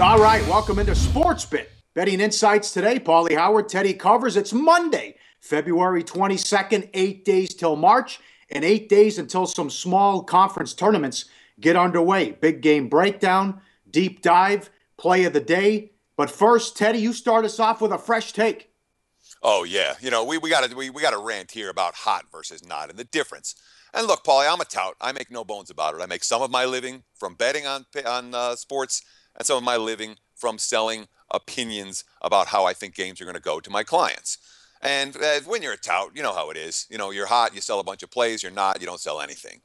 All right, welcome into Sports Bit. Betting Insights today. Paul Howard, Teddy Covers. It's Monday, February 22nd, 8 days till March, and 8 days until some small conference tournaments get underway. Big game breakdown, deep dive, play of the day. But first, Teddy, you start us off with a fresh take. Oh, yeah. You know, we got to rant here about hot versus not and the difference. And look, Paulie, I'm a tout. I make no bones about it. I make some of my living from betting on sports and some of my living from selling opinions about how I think games are going to go to my clients. And when you're a tout, you know how it is. You know, you're hot, you sell a bunch of plays. You're not, you don't sell anything.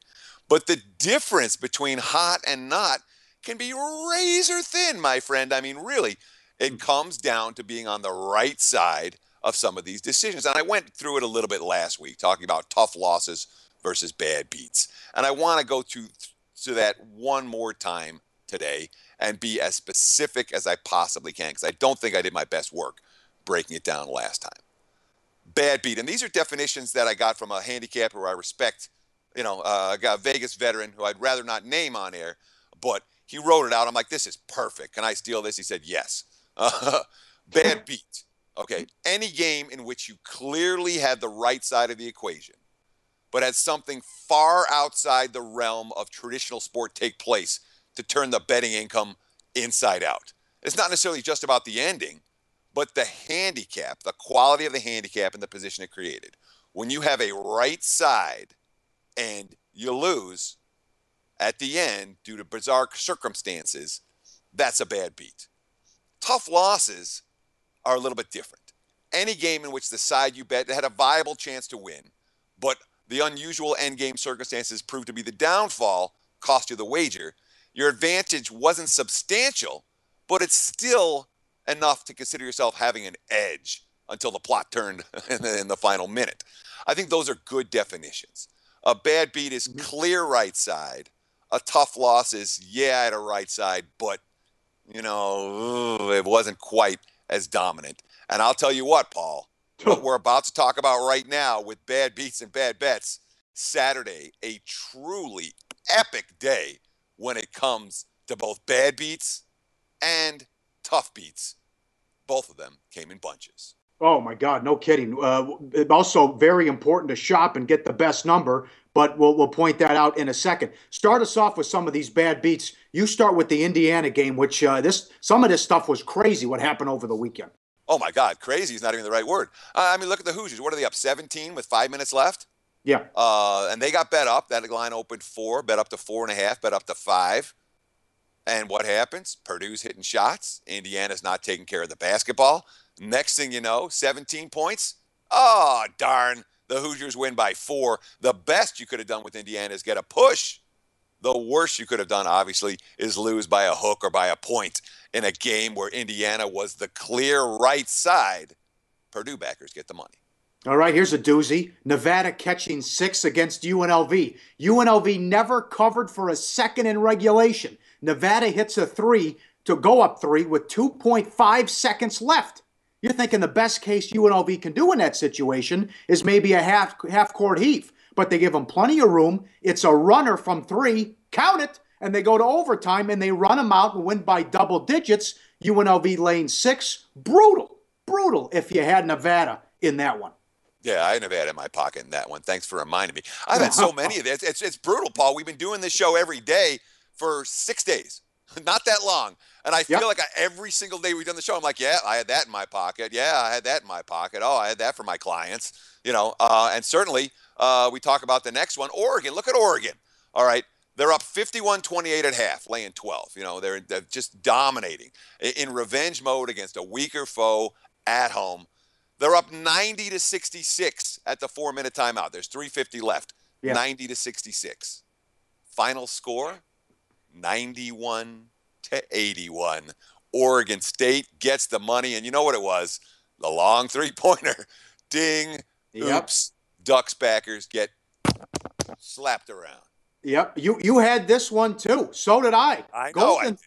But the difference between hot and not can be razor thin, my friend. I mean, really, it comes down to being on the right side of some of these decisions. And I went through it a little bit last week, talking about tough losses versus bad beats. And I want to go to that one more time today and be as specific as I possibly can, because I don't think I did my best work breaking it down last time. Bad beat. And these are definitions that I got from a handicapper who I respect. You know, I got a Vegas veteran who I'd rather not name on air, but he wrote it out. I'm like, this is perfect. Can I steal this? He said, yes. Bad beat. Okay. Any game in which you clearly had the right side of the equation, but had something far outside the realm of traditional sport take place to turn the betting income inside out. It's not necessarily just about the ending, but the handicap, the quality of the handicap and the position it created. When you have a right side and you lose at the end due to bizarre circumstances, that's a bad beat. Tough losses are a little bit different. Any game in which the side you bet had a viable chance to win, but the unusual endgame circumstances proved to be the downfall, cost you the wager. Your advantage wasn't substantial, but it's still enough to consider yourself having an edge until the plot turned in the final minute. I think those are good definitions. A bad beat is clear right side. A tough loss is, yeah, I had a right side, but, you know, it wasn't quite as dominant. And I'll tell you what, Paul, what we're about to talk about right now with bad beats and bad bets, Saturday, a truly epic day when it comes to both bad beats and tough beats. Both of them came in bunches. Oh, my God, no kidding. Also very important to shop and get the best number, but we'll point that out in a second. Start us off with some of these bad beats. You start with the Indiana game, which some of this stuff was crazy what happened over the weekend. Oh, my God, crazy is not even the right word. I mean, look at the Hoosiers. What are they up, 17 with 5 minutes left? Yeah. And they got bet up. That line opened 4, bet up to 4.5, bet up to 5. And what happens? Purdue's hitting shots. Indiana's not taking care of the basketball. Next thing you know, 17 points. Oh, darn. The Hoosiers win by 4. The best you could have done with Indiana is get a push. The worst you could have done, obviously, is lose by a hook or by a point in a game where Indiana was the clear right side. Purdue backers get the money. All right, here's a doozy. Nevada catching 6 against UNLV. UNLV never covered for a second in regulation. Nevada hits a 3 to go up 3 with 2.5 seconds left. You're thinking the best case UNLV can do in that situation is maybe a half-court heave. But they give them plenty of room. It's a runner from 3. Count it. And they go to overtime and they run them out and win by double digits. UNLV lane 6. Brutal. Brutal if you had Nevada in that one. Yeah, I had Nevada in my pocket in that one. Thanks for reminding me. I've had so many of this. It's brutal, Paul. We've been doing this show every day for 6 days. Not that long. And I feel like every single day we've done the show, I'm like, yeah, I had that in my pocket. Yeah, I had that in my pocket. Oh, I had that for my clients. You know, and certainly we talk about the next one. Oregon. Look at Oregon. All right. They're up 51-28 at half, laying 12. You know, they're just dominating in revenge mode against a weaker foe at home. They're up 90-66 at the 4-minute timeout. There's 3:50 left. 90-66. Final score, 91-81. Oregon State gets the money, and you know what it was? The long three-pointer. Ding. Oops. Ducks backers get slapped around. Yep. You had this one too. So did I. I know I did.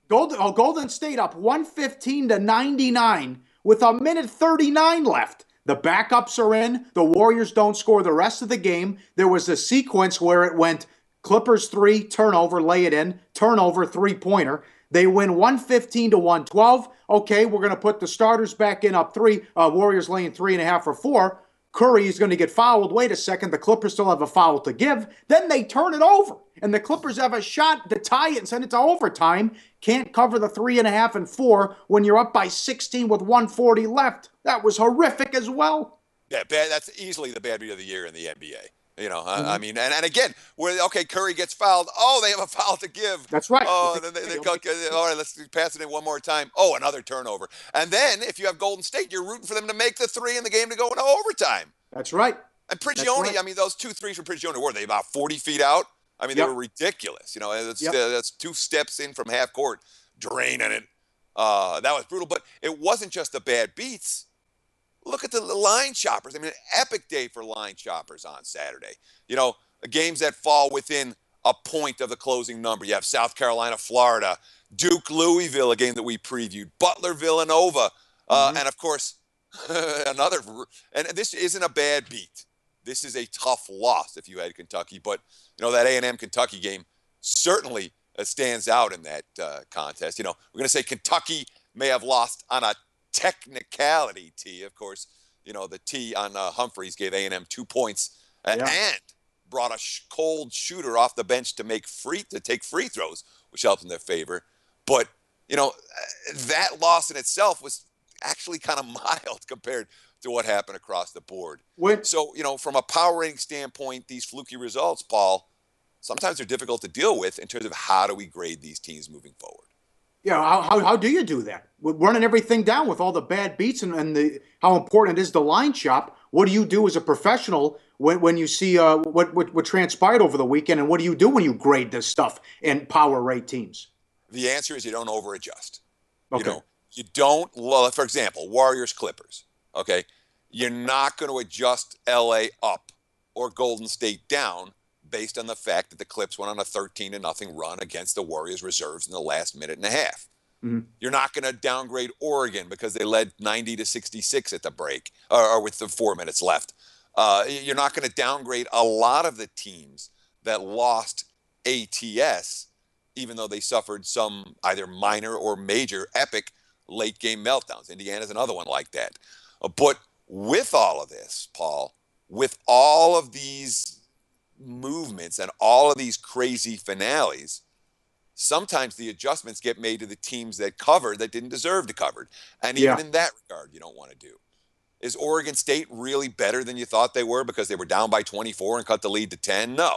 Golden State up 115-99 with 1:39 left. The backups are in. The Warriors don't score the rest of the game. There was a sequence where it went Clippers 3, turnover, lay it in, turnover, three-pointer. They win 115 to 112. Okay, we're going to put the starters back in up 3. Warriors laying 3.5 or 4. Curry is going to get fouled. Wait a second, the Clippers still have a foul to give. Then they turn it over, and the Clippers have a shot to tie it and send it to overtime. Can't cover the 3.5 and 4 when you're up by 16 with 140 left. That was horrific as well. Yeah, bad. That's easily the bad beat of the year in the NBA. I mean, and again, Curry gets fouled. Oh, they have a foul to give. That's right. Oh, then they go, all right, let's pass it in one more time. Oh, another turnover. And then if you have Golden State, you're rooting for them to make the 3 in the game to go into overtime. That's right. And Prigioni, right. I mean, those 2 threes from Prigioni, were they about 40 feet out? I mean, they were ridiculous. That's 2 steps in from half court, draining it. That was brutal. But it wasn't just the bad beats. Look at the line choppers. I mean, an epic day for line choppers on Saturday. Games that fall within a point of the closing number. You have South Carolina, Florida, Duke, Louisville, a game that we previewed, Butler, Villanova, and of course, another. And this isn't a bad beat. This is a tough loss if you had Kentucky. But, that A&M Kentucky game certainly stands out in that contest. We're going to say Kentucky may have lost on a technicality. T, of course, the T on Humphreys gave A&M 2 points and brought a cold shooter off the bench to take free throws, which helped in their favor. But that loss in itself was actually kind of mild compared to what happened across the board. So from a power rating standpoint, these fluky results, Paul, sometimes they're difficult to deal with in terms of how do we grade these teams moving forward. Yeah, how do you do that? With running everything down with all the bad beats and how important it is the line chop. What do you do as a professional when you see what transpired over the weekend, and what do you do when you grade this stuff and power rate teams? The answer is you don't over-adjust. Okay. You don't, for example, Warriors, Clippers, okay? You're not going to adjust LA up or Golden State down based on the fact that the Clips went on a 13-0 run against the Warriors reserves in the last minute and a half. Mm-hmm. You're not going to downgrade Oregon because they led 90-66 at the break, or with the 4 minutes left. You're not going to downgrade a lot of the teams that lost ATS, even though they suffered some either minor or major epic late-game meltdowns. Indiana's another one like that. But with all of this, Paul, with all of these movements and all of these crazy finales, sometimes the adjustments get made to the teams that covered that didn't deserve to cover. And even in that regard, you don't want to do. Is Oregon State really better than you thought they were because they were down by 24 and cut the lead to 10? No.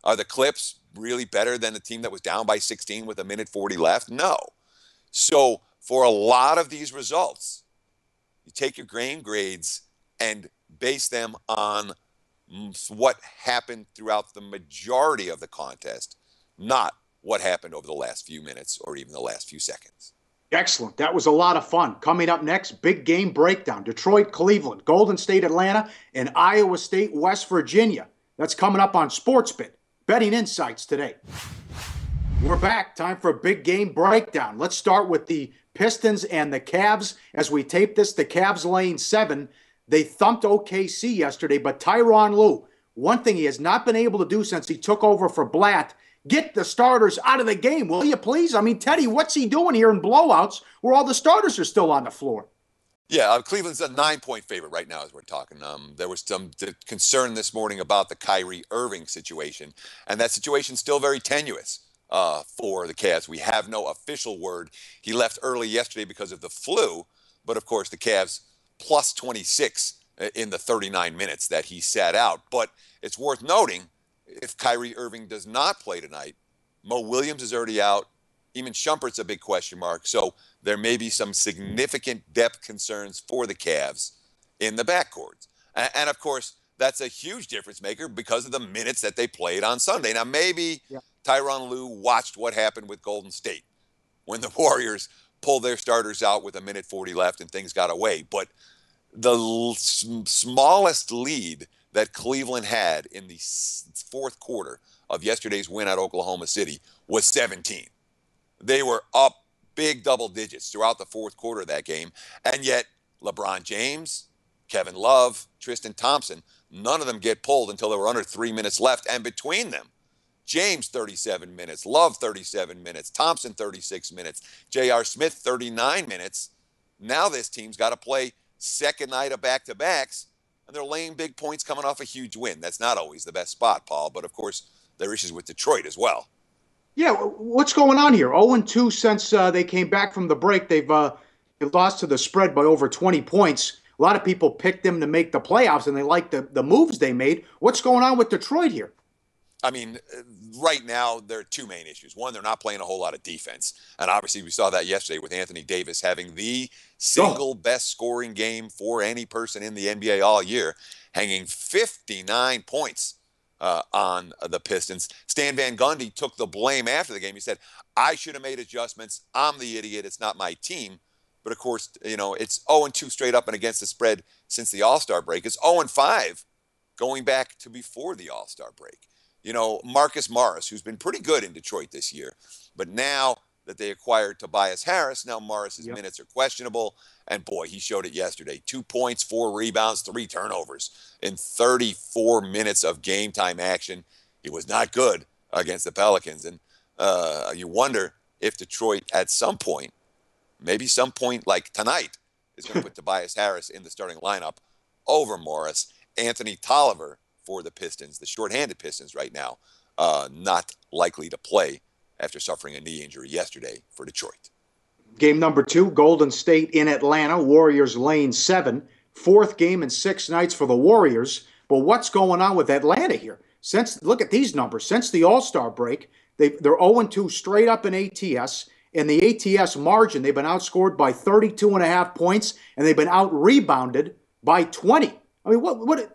Are the Clips really better than the team that was down by 16 with 1:40 left? No. So for a lot of these results, you take your grain grades and base them on what happened throughout the majority of the contest, not what happened over the last few minutes or even the last few seconds. Excellent. That was a lot of fun. Coming up next, big game breakdown. Detroit, Cleveland, Golden State, Atlanta, and Iowa State, West Virginia. That's coming up on SportsBit. Betting Insights today. We're back. Time for a big game breakdown. Let's start with the Pistons and the Cavs. As we tape this, the Cavs laying 7. They thumped OKC yesterday, but Tyronn Lue, one thing he has not been able to do since he took over for Blatt, get the starters out of the game, will you please? I mean, Teddy, what's he doing here in blowouts where all the starters are still on the floor? Yeah, Cleveland's a 9-point favorite right now as we're talking. There was some concern this morning about the Kyrie Irving situation, and that situation's still very tenuous for the Cavs. We have no official word. He left early yesterday because of the flu, but of course the Cavs plus 26 in the 39 minutes that he sat out. But it's worth noting, if Kyrie Irving does not play tonight, Mo Williams is already out. Even Shumpert's a big question mark. So there may be some significant depth concerns for the Cavs in the backcourt. And of course, that's a huge difference maker because of the minutes that they played on Sunday. Now, maybe Tyronn Lue watched what happened with Golden State when the Warriors pulled their starters out with 1:40 left and things got away. But the smallest lead that Cleveland had in the fourth quarter of yesterday's win at Oklahoma City was 17. They were up big double digits throughout the fourth quarter of that game. And yet LeBron James, Kevin Love, Tristan Thompson, none of them get pulled until there were under 3 minutes left. And between them, James, 37 minutes. Love, 37 minutes. Thompson, 36 minutes. J.R. Smith, 39 minutes. Now this team's got to play second night of back-to-backs, and they're laying big points coming off a huge win. That's not always the best spot, Paul, but of course there are issues with Detroit as well. Yeah, what's going on here? 0-2 since they came back from the break. They've lost to the spread by over 20 points. A lot of people picked them to make the playoffs, and they like the moves they made. What's going on with Detroit here? I mean, right now, there are two main issues. One, they're not playing a whole lot of defense. And obviously, we saw that yesterday with Anthony Davis having the single best scoring game for any person in the NBA all year, hanging 59 points on the Pistons. Stan Van Gundy took the blame after the game. He said, I should have made adjustments. I'm the idiot. It's not my team. But, of course, it's 0-2 straight up and against the spread since the All-Star break. It's 0-5 going back to before the All-Star break. Marcus Morris, who's been pretty good in Detroit this year, but now that they acquired Tobias Harris, now Morris's minutes are questionable. And boy, he showed it yesterday. 2 points, 4 rebounds, 3 turnovers in 34 minutes of game time action. He was not good against the Pelicans. And you wonder if Detroit at some point, maybe some point like tonight, is going to put Tobias Harris in the starting lineup over Morris. Anthony Tolliver for the Pistons, the shorthanded Pistons right now, not likely to play after suffering a knee injury yesterday for Detroit. Game number 2, Golden State in Atlanta. Warriors laying 7. 4th game in 6 nights for the Warriors. But what's going on with Atlanta here? Look at these numbers. Since the All-Star break, they're 0-2 straight up in ATS. In the ATS margin, they've been outscored by 32.5 points, and they've been out-rebounded by 20. I mean, what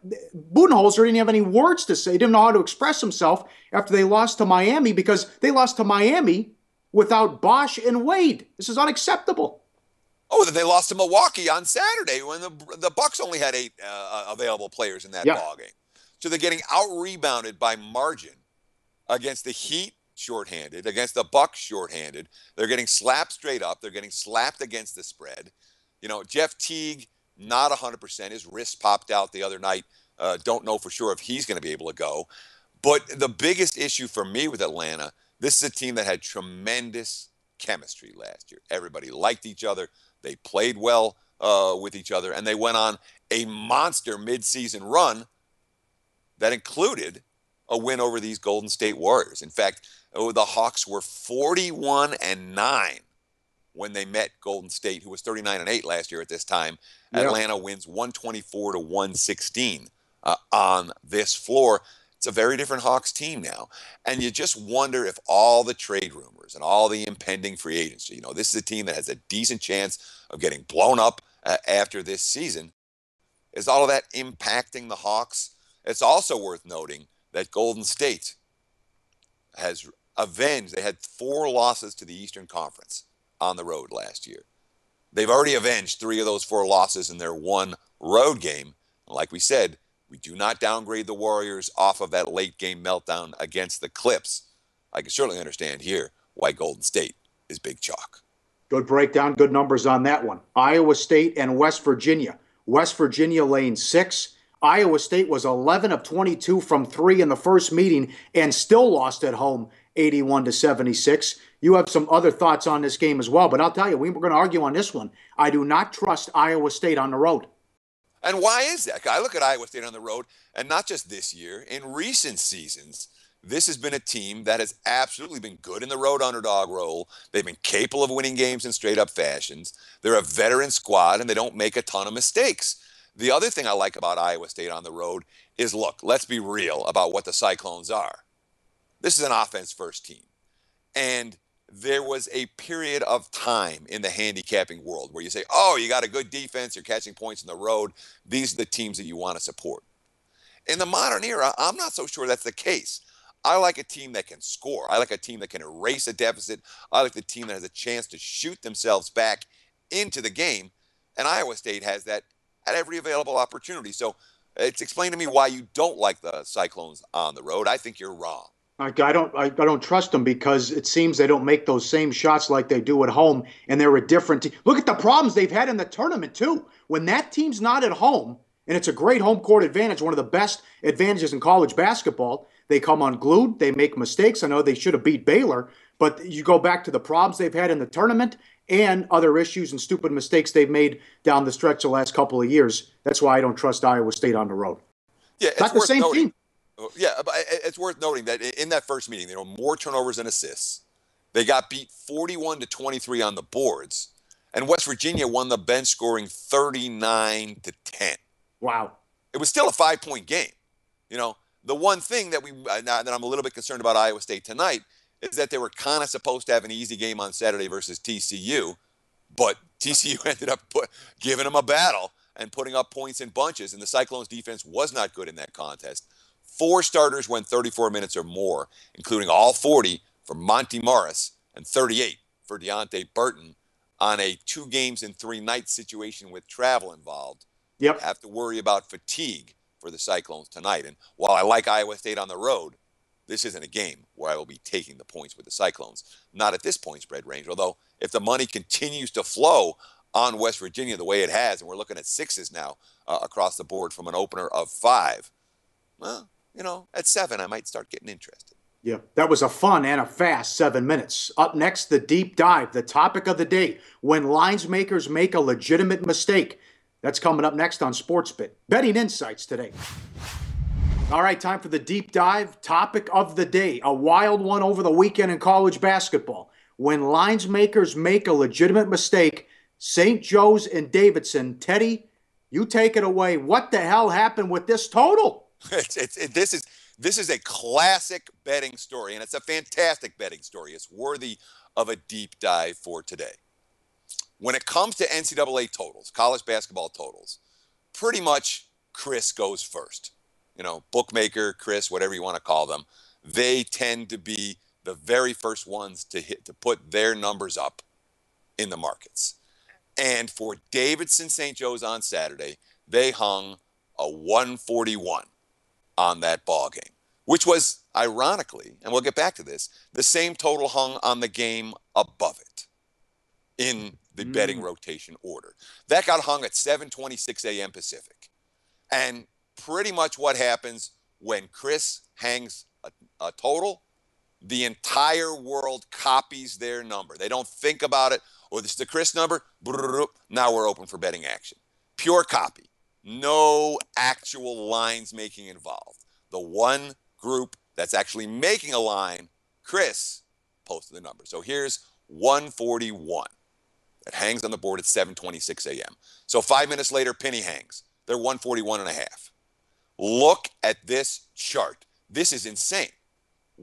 Budenholzer didn't have any words to say. He didn't know how to express himself after they lost to Miami, because they lost to Miami without Bosh and Wade. This is unacceptable. Oh, then they lost to Milwaukee on Saturday when the Bucks only had 8 available players in that ballgame. So they're getting out-rebounded by margin against the Heat, shorthanded, against the Bucks, shorthanded. They're getting slapped straight up. They're getting slapped against the spread. Jeff Teague, not 100%. His wrist popped out the other night. Don't know for sure if he's going to be able to go. But the biggest issue for me with Atlanta, this is a team that had tremendous chemistry last year. Everybody liked each other. They played well with each other, and they went on a monster midseason run that included a win over these Golden State Warriors. In fact, the Hawks were 41-9 when they met Golden State, who was 39-8 last year at this time. Atlanta wins 124-116 on this floor. It's a very different Hawks team now. And you just wonder if all the trade rumors and all the impending free agency, this is a team that has a decent chance of getting blown up after this season. Is all of that impacting the Hawks? It's also worth noting that Golden State has avenged. They had 4 losses to the Eastern Conference on the road last year. They've already avenged 3 of those 4 losses in their one road game. Like we said, we do not downgrade the Warriors off of that late game meltdown against the Clips. I can certainly understand here why Golden State is big chalk. Good breakdown, good numbers on that one. Iowa State and West Virginia. West Virginia laying 6. Iowa State was 11 of 22 from 3 in the first meeting and still lost at home 81-76. You have some other thoughts on this game as well, but I'll tell you, we're going to argue on this one. I do not trust Iowa State on the road. And why is that? I look at Iowa State on the road, and not just this year. In recent seasons, this has been a team that has absolutely been good in the road underdog role. They've been capable of winning games in straight-up fashions. They're a veteran squad, and they don't make a ton of mistakes. The other thing I like about Iowa State on the road is, look, let's be real about what the Cyclones are. This is an offense-first team. And there was a period of time in the handicapping world where you say, oh, you got a good defense, you're catching points in the road. These are the teams that you want to support. In the modern era, I'm not so sure that's the case. I like a team that can score. I like a team that can erase a deficit. I like the team that has a chance to shoot themselves back into the game. And Iowa State has that at every available opportunity. So it's explained to me why you don't like the Cyclones on the road. I think you're wrong. I don't trust them because it seems they don't make those same shots like they do at home, and they're a different team. Look at the problems they've had in the tournament, too. When that team's not at home, and it's a great home court advantage, one of the best advantages in college basketball, They come unglued. They make mistakes. I know they should have beat Baylor, but you go back to the problems they've had in the tournament and other issues and stupid mistakes they've made down the stretch the last couple of years. That's why I don't trust Iowa State on the road. Yeah, it's not the same team. Yeah, but it's worth noting that in that first meeting, there were more turnovers than assists. They got beat 41-23 on the boards, and West Virginia won the bench scoring 39-10. Wow. It was still a 5-point game. The one thing that I'm a little bit concerned about Iowa State tonight is that they were kind of supposed to have an easy game on Saturday versus TCU, but TCU ended up giving them a battle and putting up points in bunches, and the Cyclones' defense was not good in that contest. 4 starters went 34 minutes or more, including all 40 for Monty Morris and 38 for Deontay Burton on a 2 games in 3 nights situation with travel involved. Yep. You have to worry about fatigue for the Cyclones tonight. And while I like Iowa State on the road, this isn't a game where I will be taking the points with the Cyclones. Not at this point spread range, although if the money continues to flow on West Virginia the way it has, and we're looking at 6s now across the board from an opener of 5, well, at 7, I might start getting interested. Yeah, that was a fun and a fast 7 minutes. Up next, the deep dive, the topic of the day, when lines makers make a legitimate mistake. That's coming up next on SportsBit. Betting Insights today. All right, time for the deep dive. Topic of the day, a wild one over the weekend in college basketball. When lines makers make a legitimate mistake, St. Joe's and Davidson. Teddy, you take it away. What the hell happened with this total? This is a classic betting story, and it's a fantastic betting story. It's worthy of a deep dive for today. When it comes to NCAA totals, college basketball totals, pretty much Chris goes first. Bookmaker, Chris, whatever you want to call them, they tend to be the very first ones to put their numbers up in the markets. And for Davidson St. Joe's on Saturday, they hung a 141 on that ball game, which was ironically, and we'll get back to this, the same total hung on the game above it in the betting rotation order. That got hung at 7:26 a.m. Pacific. And pretty much what happens when Chris hangs a total, the entire world copies their number. They don't think about it. Oh, this is the Chris number. Now we're open for betting action. Pure copy. No actual lines making involved. The one group that's actually making a line, Chris, posted the number. So here's 141. It hangs on the board at 7:26 a.m. So 5 minutes later, Penny hangs. They're 141.5. Look at this chart. This is insane.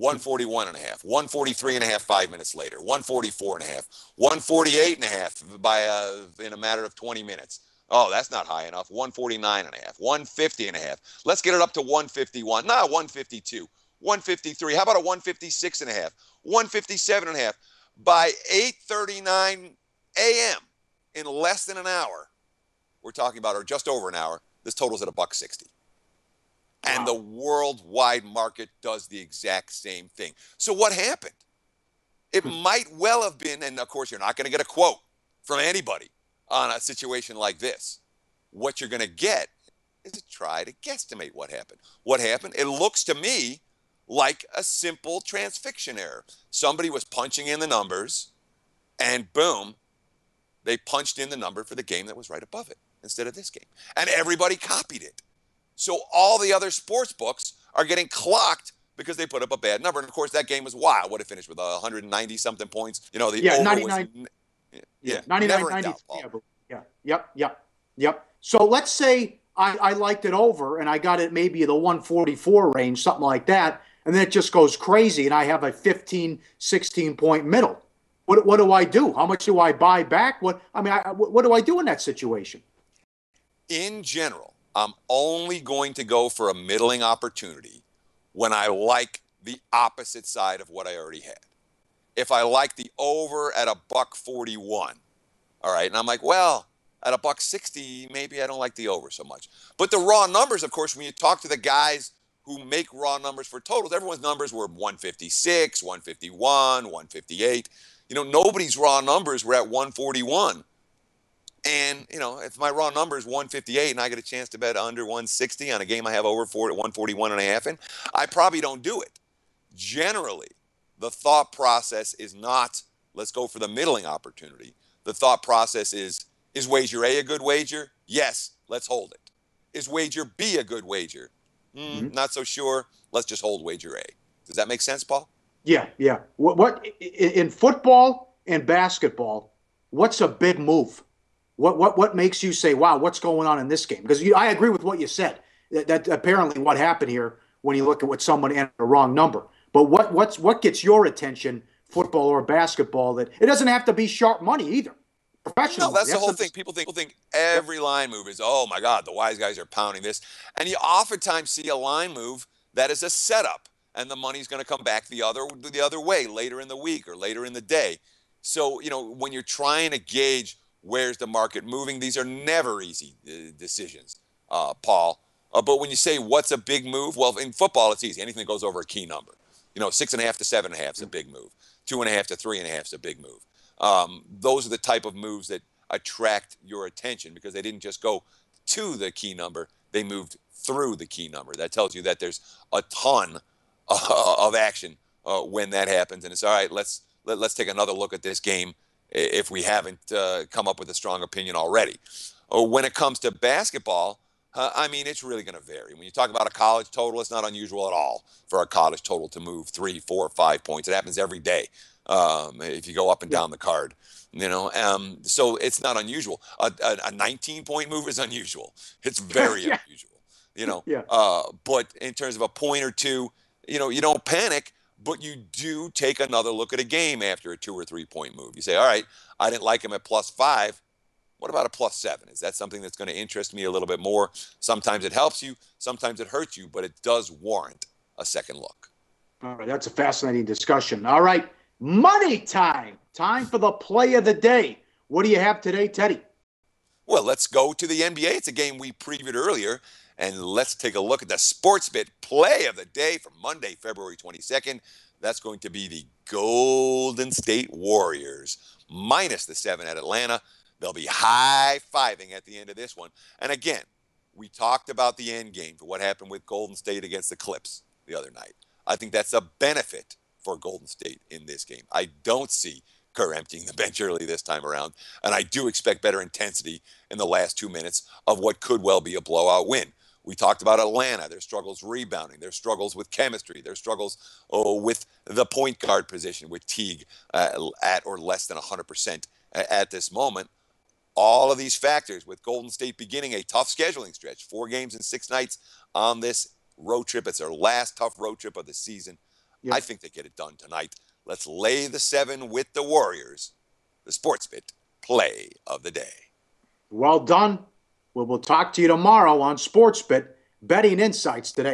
141.5, 143.5 5 minutes later, 144.5, 148.5 in a matter of 20 minutes. Oh, that's not high enough. 149.5, 150.5. Let's get it up to 151. 152, 153. How about a 156.5, 157.5? By 8:39 a.m. in less than an hour, we're talking about, or just over an hour, this total's at $1.60. And the worldwide market does the exact same thing. So what happened? It might well have been, and of course you're not going to get a quote from anybody on a situation like this. What you're going to get is to try to guesstimate what happened. What happened? It looks to me like a simple transfixion error. Somebody was punching in the numbers, and boom, they punched in the number for the game that was right above it instead of this game. And everybody copied it. So all the other sports books are getting clocked because they put up a bad number. And of course, that game was wild. What it finished with 190-something points. The over 99. Was 99, 90. Yep. So let's say I liked it over and I got it maybe the 144 range, something like that. And then it just goes crazy and I have a 15, 16 point middle. What do I do? How much do I buy back? What do I do in that situation? In general, I'm only going to go for a middling opportunity when I like the opposite side of what I already had. If I like the over at $1.41, all right, and I'm like, well, at $1.60, maybe I don't like the over so much. But the raw numbers, of course, when you talk to the guys who make raw numbers for totals, everyone's numbers were 156, 151, 158. Nobody's raw numbers were at 141. And, if my raw number is 158 and I get a chance to bet under 160 on a game I have over 141 and a half in, I probably don't do it. Generally, the thought process is not, let's go for the middling opportunity. The thought process is wager A a good wager? Yes, let's hold it. Is wager B a good wager? Not so sure. Let's just hold wager A. Does that make sense, Paul? Yeah, yeah. What in football and basketball? What's a big move? What makes you say, "Wow, what's going on in this game?" Because I agree with what you said. That apparently what happened here when you look at what someone entered a wrong number. But what gets your attention, football or basketball? That it doesn't have to be sharp money either. Professional No, money. that's the whole thing. People think every line move is, oh my God, the wise guys are pounding this. And you oftentimes see a line move that is a setup, and the money's going to come back the other way later in the week or later in the day. So, when you're trying to gauge where's the market moving, these are never easy decisions, Paul. But when you say what's a big move, well, in football, it's easy. Anything that goes over a key number. 6.5 to 7.5 is a big move. 2.5 to 3.5 is a big move. Those are the type of moves that attract your attention because they didn't just go to the key number, they moved through the key number. That tells you that there's a ton of action when that happens. And it's all right, let's take another look at this game if we haven't come up with a strong opinion already. When it comes to basketball, it's really going to vary. When you talk about a college total, it's not unusual at all for a college total to move 3, 4, 5 points. It happens every day. If you go up and down the card, so it's not unusual. A 19-point move is unusual. It's very unusual, Yeah. But in terms of a point or two, you don't panic, but you do take another look at a game after a 2 or 3 point move. You say, all right, I didn't like him at +5. What about a +7? Is that something that's going to interest me a little bit more? Sometimes it helps you, sometimes it hurts you, but it does warrant a second look. All right, that's a fascinating discussion. All right. Money time. Time for the play of the day. What do you have today, Teddy? Well, let's go to the NBA. It's a game we previewed earlier, and let's take a look at the SportsBit play of the day for Monday, February 22nd. That's going to be the Golden State Warriors minus the 7 at Atlanta. They'll be high-fiving at the end of this one. And again, we talked about the end game for what happened with Golden State against the Clips the other night. I think that's a benefit for Golden State in this game. I don't see Kerr emptying the bench early this time around, and I do expect better intensity in the last 2 minutes of what could well be a blowout win. We talked about Atlanta, their struggles rebounding, their struggles with chemistry, their struggles with the point guard position with Teague at or less than 100% at this moment. All of these factors with Golden State beginning a tough scheduling stretch, 4 games and 6 nights on this road trip. It's their last tough road trip of the season. Yep. I think they get it done tonight. Let's lay the 7 with the Warriors. The SportsBit play of the day. Well done. We'll talk to you tomorrow on SportsBit Betting Insights today.